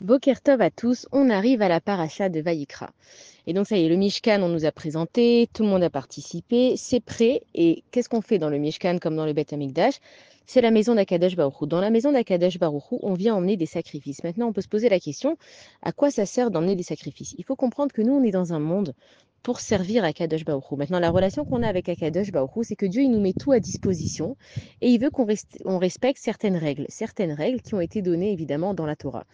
Boker Tov à tous, on arrive à la paracha de Vaïkra. Et donc ça y est, le Mishkan, on nous a présenté, tout le monde a participé, c'est prêt. Et qu'est-ce qu'on fait dans le Mishkan comme dans le Beth Amikdash? C'est la maison d'Akadosh Baruch Hu. Dans la maison d'Akadosh Baruch Hu, on vient emmener des sacrifices. Maintenant, on peut se poser la question, à quoi ça sert d'emmener des sacrifices? Il faut comprendre que nous, on est dans un monde pour servir Akadosh Baruch Hu. Maintenant, la relation qu'on a avec Akadosh Baruch Hu, c'est que Dieu, il nous met tout à disposition et il veut qu'on respecte certaines règles qui ont été données évidemment dans la Torah.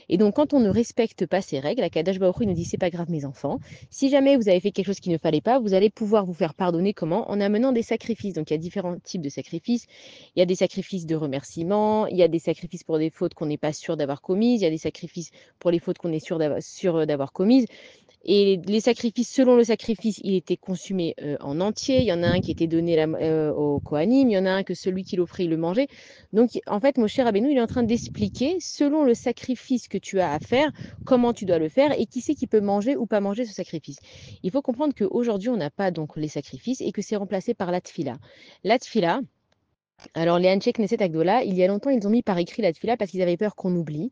Et donc, quand on ne respecte pas ces règles, Akadosh Baruch Hu nous dit, c'est pas grave, mes enfants. Si jamais vous avez fait quelque chose qu'il ne fallait pas, vous allez pouvoir vous faire pardonner comment? En amenant des sacrifices. Donc, il y a différents types de sacrifices. Il y a des sacrifices de remerciement, il y a des sacrifices pour des fautes qu'on n'est pas sûr d'avoir commises, il y a des sacrifices pour les fautes qu'on est sûr d'avoir commises. Et les sacrifices, selon le sacrifice, il était consumé en entier. Il y en a un qui était donné au Kohanim, il y en a un que celui qui l'offrait, il le mangeait. Donc, en fait, mon cher Rabbeinu, il est en train d'expliquer, selon le sacrifice que tu as à faire, comment tu dois le faire et qui c'est qui peut manger ou pas manger ce sacrifice. Il faut comprendre qu'aujourd'hui, on n'a pas donc les sacrifices et que c'est remplacé par la tfila. La tfila, alors, les Hanchek Knesset Agdola, il y a longtemps, ils ont mis par écrit la tefila parce qu'ils avaient peur qu'on oublie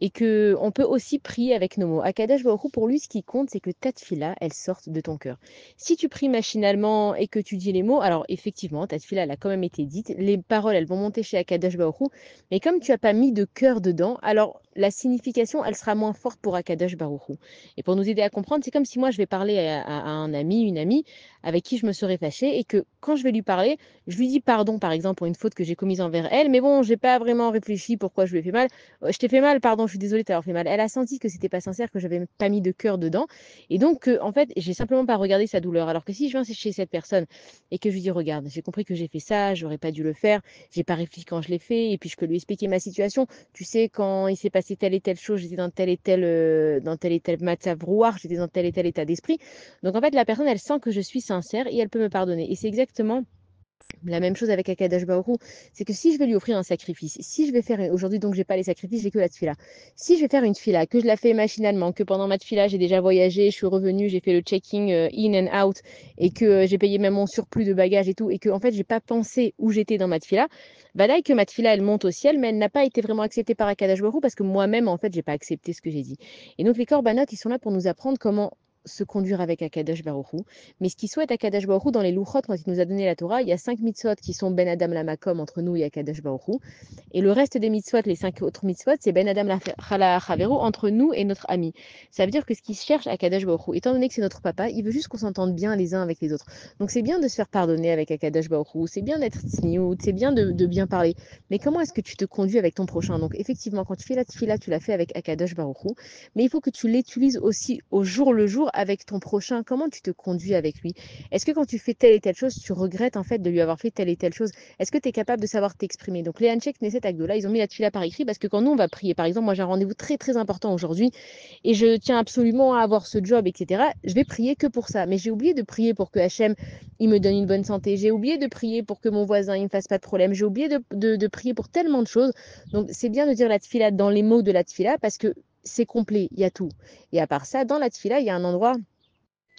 et que on peut aussi prier avec nos mots. Akadosh Baruch Hu, pour lui, ce qui compte, c'est que ta tefila, elle sorte de ton cœur. Si tu pries machinalement et que tu dis les mots, alors effectivement, ta tefila, elle a quand même été dite, les paroles, elles vont monter chez Akadosh Baruch Hu, mais comme tu n'as pas mis de cœur dedans, alors la signification, elle sera moins forte pour Akadosh Baruch Hu. Et pour nous aider à comprendre, c'est comme si moi, je vais parler à un ami, une amie, avec qui je me serais fâchée et que quand je vais lui parler, je lui dis pardon, par exemple, pour une faute que j'ai commise envers elle, mais bon, j'ai pas vraiment réfléchi pourquoi je lui ai fait mal. Je t'ai fait mal, pardon, je suis désolée de t'avoir fait mal. Elle a senti que c'était pas sincère, que j'avais pas mis de cœur dedans. Et donc, en fait, j'ai simplement pas regardé sa douleur. Alors que si je viens chez cette personne et que je lui dis, regarde, j'ai compris que j'ai fait ça, j'aurais pas dû le faire, j'ai pas réfléchi quand je l'ai fait, et puis je peux lui expliquer ma situation. Tu sais, quand il s'est passé telle et telle chose, j'étais dans tel et tel matzav brouard, j'étais dans tel et tel état d'esprit. Donc, en fait, la personne, elle sent que je suis sincère et elle peut me pardonner. Et c'est exactement la même chose avec Akadash Baoru, c'est que si je vais lui offrir un sacrifice, si je vais faire aujourd'hui, donc j'ai pas les sacrifices, j'ai que la tfila. Si je vais faire une tfila, que je la fais machinalement, que pendant ma tfila j'ai déjà voyagé, je suis revenue, j'ai fait le checking in and out et que j'ai payé même mon surplus de bagages et tout, et que en fait j'ai pas pensé où j'étais dans ma tfila, bah là que ma tfila elle monte au ciel, mais elle n'a pas été vraiment acceptée par Akadash Baoru parce que moi-même en fait j'ai pas accepté ce que j'ai dit. Et donc les korbanot ils sont là pour nous apprendre comment se conduire avec Akadash Baruch Hu. Mais ce qui souhaite Akadosh Baruch Hu, dans les Louchot, quand il nous a donné la Torah, il y a 5 mitzvot qui sont Ben Adam la Makom entre nous et Akadosh Baruch Hu. Et le reste des mitzvot, les 5 autres mitzvot, c'est Ben Adam la Chaveru entre nous et notre ami. Ça veut dire que ce qu'il cherche Akadosh Baruch Hu, étant donné que c'est notre papa, il veut juste qu'on s'entende bien les uns avec les autres. Donc c'est bien de se faire pardonner avec Akadosh Baruch Hu, c'est bien d'être tzniut, c'est bien de bien parler. Mais comment est-ce que tu te conduis avec ton prochain? Donc effectivement, quand tu fais la tefila, tu l'as fait avec Akadosh Baruch Hu, mais il faut que tu l'utilises aussi au jour le jour avec ton prochain. Comment tu te conduis avec lui? Est-ce que quand tu fais telle et telle chose, tu regrettes en fait de lui avoir fait telle et telle chose? Est-ce que tu es capable de savoir t'exprimer? Donc les Hanchek Knesset Agdola, ils ont mis la tuila par écrit parce que quand nous on va prier, par exemple, moi j'ai un rendez-vous très très important aujourd'hui et je tiens absolument à avoir ce job, etc. Je vais prier que pour ça. Mais j'ai oublié de prier pour que Hachem il me donne une bonne santé. J'ai oublié de prier pour que mon voisin il me fasse pas de problème. J'ai oublié de prier pour tellement de choses. Donc c'est bien de dire la tfila dans les mots de la tfila parce que c'est complet, il y a tout. Et à part ça, dans la tfila, il y a un endroit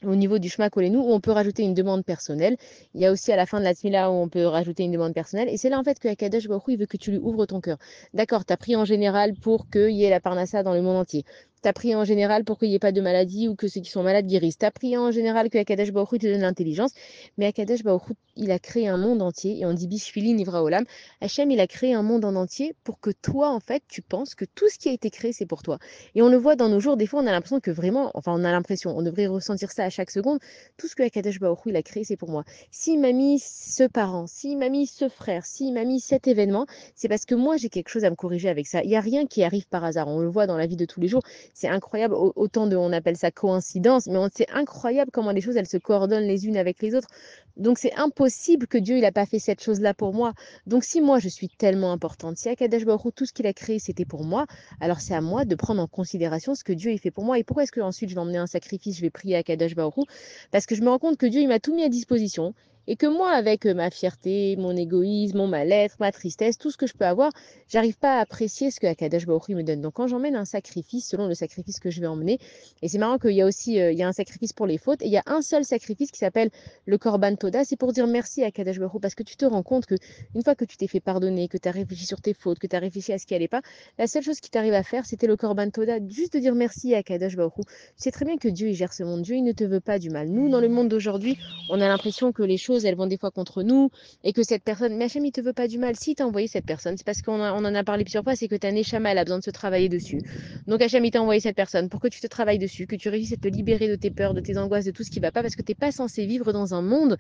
au niveau du Shema Kolenu où on peut rajouter une demande personnelle. Il y a aussi à la fin de la tmila où on peut rajouter une demande personnelle. Et c'est là en fait que Akadosh Baruch Hu, il veut que tu lui ouvres ton cœur. D'accord, tu as pris en général pour qu'il y ait la parnassa dans le monde entier. Tu as pris en général pour qu'il n'y ait pas de maladie ou que ceux qui sont malades guérissent. Tu as pris en général que Akadosh Baruch Hu te donne l'intelligence. Mais Akadosh Baruch Hu, il a créé un monde entier. Et on dit Bishvili Nivra Olam. Hachem, il a créé un monde en entier pour que toi, en fait, tu penses que tout ce qui a été créé, c'est pour toi. Et on le voit dans nos jours, des fois, on a l'impression que vraiment, enfin, on a l'impression, on devrait ressentir ça à chaque seconde. Tout ce que Akadosh Baruch Hu, il a créé, c'est pour moi. S'il m'a mis ce parent, s'il m'a mis ce frère, s'il m'a mis cet événement, c'est parce que moi, j'ai quelque chose à me corriger avec ça. Il n'y a rien qui arrive par hasard. On le voit dans la vie de tous les jours. C'est incroyable, autant de, on appelle ça coïncidence, mais c'est incroyable comment les choses, elles se coordonnent les unes avec les autres. Donc, c'est impossible que Dieu, il n'a pas fait cette chose-là pour moi. Donc, si moi, je suis tellement importante, si Akadosh Baruch Hu, tout ce qu'il a créé, c'était pour moi, alors c'est à moi de prendre en considération ce que Dieu il fait pour moi. Et pourquoi est-ce que ensuite je vais emmener un sacrifice, je vais prier à Kadosh Baruch Hu? Parce que je me rends compte que Dieu il m'a tout mis à disposition. et que moi, avec ma fierté, mon égoïsme, mon mal-être, ma tristesse, tout ce que je peux avoir, j'arrive pas à apprécier ce que Akadosh Baruch Hu me donne. Donc quand j'emmène un sacrifice, selon le sacrifice que je vais emmener, et c'est marrant qu'il y a aussi il y a un sacrifice pour les fautes, et il y a un seul sacrifice qui s'appelle le Korban Toda, c'est pour dire merci à Akadosh Baruch Hu, parce que tu te rends compte que une fois que tu t'es fait pardonner, que tu as réfléchi sur tes fautes, que tu as réfléchi à ce qui allait pas, la seule chose qui t'arrive à faire, c'était le Korban Toda, juste de dire merci à Akadosh Baruch Hu. Tu sais très bien que Dieu, il gère ce monde. Dieu, il ne te veut pas du mal. Nous, dans le monde d'aujourd'hui, on a l'impression que les choses, elles vont des fois contre nous et que cette personne, mais Hachem, il te veut pas du mal. Si tu as envoyé cette personne, c'est parce on en a parlé plusieurs fois, c'est que ta Neshama, elle a besoin de se travailler dessus. Donc Hachem, il t'a envoyé cette personne pour que tu te travailles dessus, que tu réussisses à te libérer de tes peurs, de tes angoisses, de tout ce qui va pas, parce que tu n'es pas censé vivre dans un monde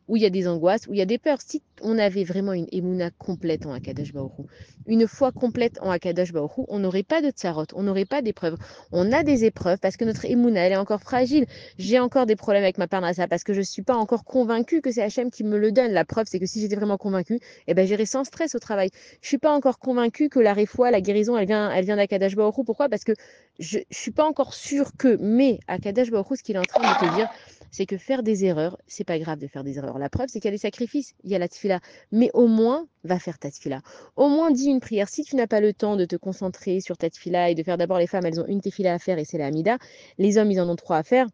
où il y a des angoisses, où il y a des peurs. Si on avait vraiment une émouna complète en Akadosh Baruch Hu, une foi complète en Akadosh Baruch Hu, on n'aurait pas de tsarot, on n'aurait pas d'épreuves. On a des épreuves parce que notre émouna, elle est encore fragile. J'ai encore des problèmes avec ma parnassa parce que je ne suis pas encore convaincue que c'est Hachem qui me le donne. La preuve, c'est que si j'étais vraiment convaincue, eh ben, j'irais sans stress au travail. Je ne suis pas encore convaincue que la réfoua, la guérison, elle vient d'Akadash Baruch Hu. Pourquoi? Parce que je ne suis pas encore sûre que, mais Akadash Baruch Hu, ce qu'il est en train de te dire, c'est que faire des erreurs, c'est pas grave de faire des erreurs. La preuve, c'est qu'il y a des sacrifices, il y a la tfila, mais au moins, va faire ta tfila. Au moins, dis une prière. Si tu n'as pas le temps de te concentrer sur ta tfila et de faire d'abord les femmes, elles ont une tefila à faire et c'est la Hamida. Les hommes, ils en ont trois à faire.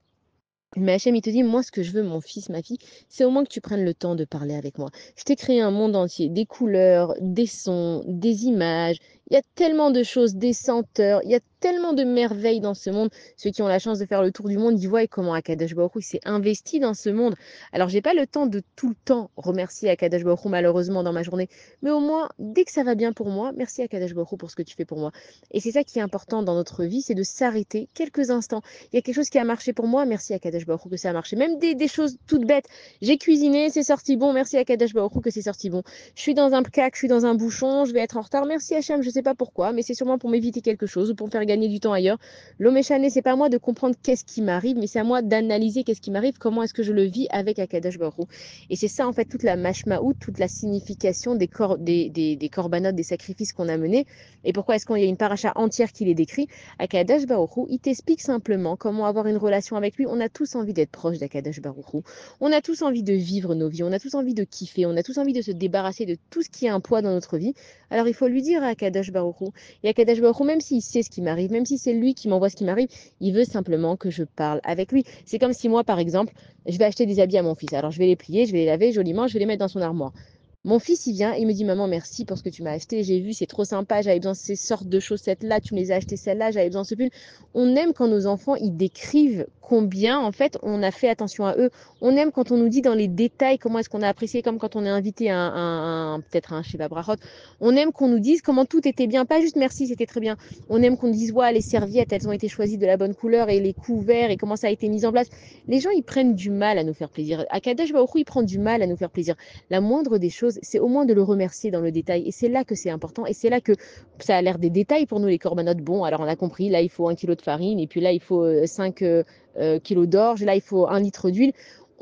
Mais Hachem, il te dit, moi, ce que je veux, mon fils, ma fille, c'est au moins que tu prennes le temps de parler avec moi. Je t'ai créé un monde entier, des couleurs, des sons, des images. Il y a tellement de choses, des senteurs, il y a tellement de merveilles dans ce monde. Ceux qui ont la chance de faire le tour du monde, ils voient comment Akadosh Baruch Hu s'est investi dans ce monde. Alors, j'ai pas le temps de tout le temps remercier Akadosh Baruch Hu, malheureusement, dans ma journée. Mais au moins, dès que ça va bien pour moi, merci Akadosh Baruch Hu pour ce que tu fais pour moi. Et c'est ça qui est important dans notre vie, c'est de s'arrêter quelques instants. Il y a quelque chose qui a marché pour moi, merci à Kadesh Baruch Hu que ça a marché. Même des choses toutes bêtes. J'ai cuisiné, c'est sorti bon, merci à Kadesh Baruch Hu que c'est sorti bon. Je suis dans un cac, je suis dans un bouchon, je vais être en retard, merci Hachem, je sais pas pourquoi, mais c'est sûrement pour m'éviter quelque chose ou pour me faire gagner du temps ailleurs. L'Omeshane, c'est pas à moi de comprendre qu'est-ce qui m'arrive, mais c'est à moi d'analyser qu'est-ce qui m'arrive, comment est-ce que je le vis avec Akadosh Baruch Hu. Et c'est ça en fait toute la mashmaout, toute la signification des korbanot, des sacrifices qu'on a menés. Et pourquoi est-ce qu'il y a une paracha entière qui les décrit? Akadosh Baruch Hu, il t'explique simplement comment avoir une relation avec lui. On a tous envie d'être proche d'Akadosh Baruch Hu. On a tous envie de vivre nos vies. On a tous envie de kiffer. On a tous envie de se débarrasser de tout ce qui est un poids dans notre vie. Alors il faut lui dire à Akadosh Baruch Hu. Et Akadosh Baruch Hu, même s'il sait ce qui m'arrive, même si c'est lui qui m'envoie ce qui m'arrive, il veut simplement que je parle avec lui. C'est comme si moi, par exemple, je vais acheter des habits à mon fils. Alors je vais les plier, je vais les laver joliment, je vais les mettre dans son armoire. Mon fils, il vient, il me dit, maman, merci pour ce que tu m'as acheté. J'ai vu, c'est trop sympa. J'avais besoin de ces sortes de chaussettes-là. Tu me les as achetées celles-là. J'avais besoin de ce pull. On aime quand nos enfants, ils décrivent combien, en fait, on a fait attention à eux. On aime quand on nous dit dans les détails comment est-ce qu'on a apprécié, comme quand on est invité à peut-être un Shiva Brachot. On aime qu'on nous dise comment tout était bien. Pas juste merci, c'était très bien. On aime qu'on nous dise, ouais, les serviettes, elles ont été choisies de la bonne couleur et les couverts et comment ça a été mis en place. Les gens, ils prennent du mal à nous faire plaisir. Akadosh Baruch Hu, il prend du mal à nous faire plaisir. La moindre des choses, c'est au moins de le remercier dans le détail. Et c'est là que c'est important. Et c'est là que ça a l'air des détails pour nous, les corbanotes. Bon, alors on a compris, là, il faut 1 kilo de farine, et puis là, il faut 5 kilos d'orge, là, il faut 1 litre d'huile.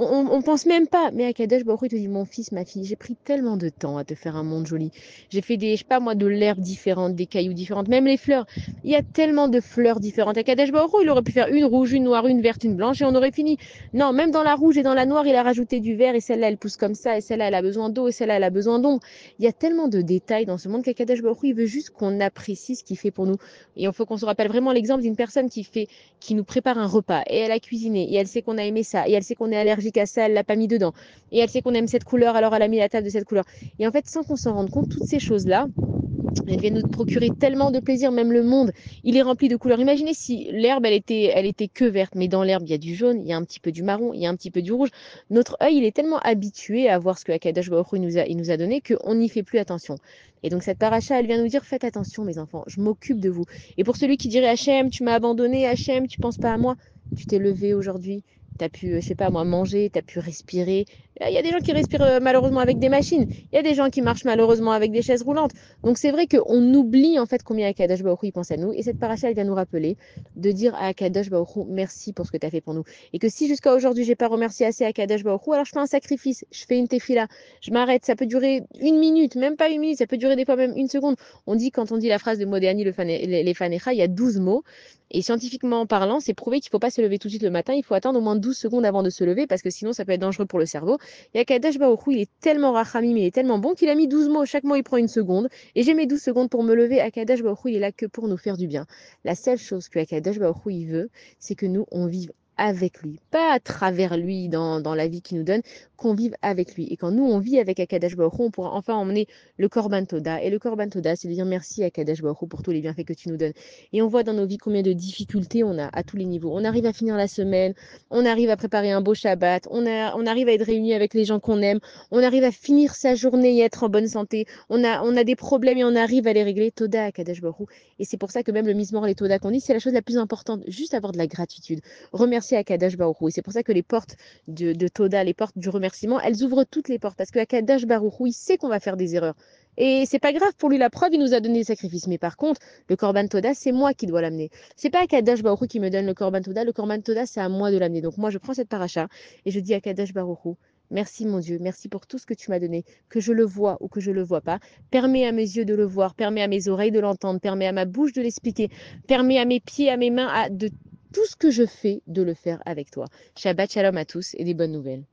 On pense même pas. Mais Akadosh Baruch Hu, il te dit, mon fils, ma fille, j'ai pris tellement de temps à te faire un monde joli. J'ai fait des, je sais pas moi, de l'herbe différente, des cailloux différentes, même les fleurs. Il y a tellement de fleurs différentes. Akadosh Baruch Hu, il aurait pu faire une rouge, une noire, une verte, une blanche, et on aurait fini. Non, même dans la rouge et dans la noire, il a rajouté du vert, et celle-là, elle pousse comme ça, et celle-là, elle a besoin d'eau, et celle-là, elle a besoin d'ombre. Il y a tellement de détails dans ce monde qu'Akadosh Baruch Hu, il veut juste qu'on apprécie ce qu'il fait pour nous. Et il faut qu'on se rappelle vraiment l'exemple d'une personne qui nous prépare un repas, et elle a cuisiné, et elle sait qu'on a aimé ça, et elle sait qu'on est allergique à ça, elle l'a pas mis dedans, et elle sait qu'on aime cette couleur, alors elle a mis la table de cette couleur. Et en fait, sans qu'on s'en rende compte, toutes ces choses-là, elles viennent nous procurer tellement de plaisir, même le monde, il est rempli de couleurs. Imaginez si l'herbe, elle était que verte, mais dans l'herbe, il y a du jaune, il y a un petit peu du marron, il y a un petit peu du rouge. Notre œil, il est tellement habitué à voir ce que Akadosh Baruch Hu il nous a donné qu'on n'y fait plus attention. Et donc cette paracha, elle vient nous dire, faites attention mes enfants, je m'occupe de vous. Et pour celui qui dirait, Hachem, tu m'as abandonné, Hachem, tu penses pas à moi, tu t'es levé aujourd'hui, tu as pu, je sais pas moi, manger, tu as pu respirer. Il y a des gens qui respirent malheureusement avec des machines, il y a des gens qui marchent malheureusement avec des chaises roulantes. Donc c'est vrai qu'on oublie en fait combien Akadosh Baruch Hu il pense à nous. Et cette paracha, elle vient nous rappeler de dire à Akadosh Baruch Hu, merci pour ce que tu as fait pour nous. Et que si jusqu'à aujourd'hui, j'ai pas remercié assez Akadosh Baruch Hu, alors je fais un sacrifice, je fais une tefila, je m'arrête. Ça peut durer 1 minute, même pas 1 minute, ça peut durer des fois même 1 seconde. On dit, quand on dit la phrase de Modéani, les Fanecha, il y a 12 mots. Et scientifiquement parlant, c'est prouvé qu'il ne faut pas se lever tout de suite le matin, il faut attendre au moins 12 secondes avant de se lever parce que sinon ça peut être dangereux pour le cerveau. Et Akadosh Baruch Hu, il est tellement rachamim, il est tellement bon qu'il a mis 12 mots. Chaque mot, il prend une seconde. Et j'ai mes 12 secondes pour me lever. Akadosh Baruch Hu, il est là que pour nous faire du bien. La seule chose que Akadosh Baruch Hu, il veut, c'est que nous, on vive avec lui, pas à travers lui dans la vie qu'il nous donne, qu'on vive avec lui. Et quand nous, on vit avec Akadosh Baruch Hu, on pourra enfin emmener le Korban Toda. Et le Korban Toda, c'est de dire merci à Akadosh Baruch Hu pour tous les bienfaits que tu nous donnes. Et on voit dans nos vies combien de difficultés on a à tous les niveaux. On arrive à finir la semaine, on arrive à préparer un beau Shabbat, on arrive à être réunis avec les gens qu'on aime, on arrive à finir sa journée et être en bonne santé. On a des problèmes et on arrive à les régler. Toda à Kadesh Baruch Hu. Et c'est pour ça que même le Mizmor, les Toda qu'on dit, c'est la chose la plus importante. Juste avoir de la gratitude. Remercier à Kadesh Baruch Hu. Et c'est pour ça que les portes de Toda, les portes du remerciement, elles ouvrent toutes les portes. Parce que Kadesh Baruch Hu, il sait qu'on va faire des erreurs. Et c'est pas grave pour lui, la preuve, il nous a donné des sacrifices. Mais par contre, le Korban Toda, c'est moi qui dois l'amener. C'est pas Akadosh Baruch Hu qui me donne le Korban Toda, c'est à moi de l'amener. Donc moi, je prends cette paracha et je dis à Akadosh Baruch Hu, merci mon Dieu, merci pour tout ce que tu m'as donné, que je le vois ou que je le vois pas. Permets à mes yeux de le voir, permets à mes oreilles de l'entendre, permets à ma bouche de l'expliquer, permets à mes pieds, à mes mains, de tout ce que je fais, de le faire avec toi. Shabbat shalom à tous et des bonnes nouvelles.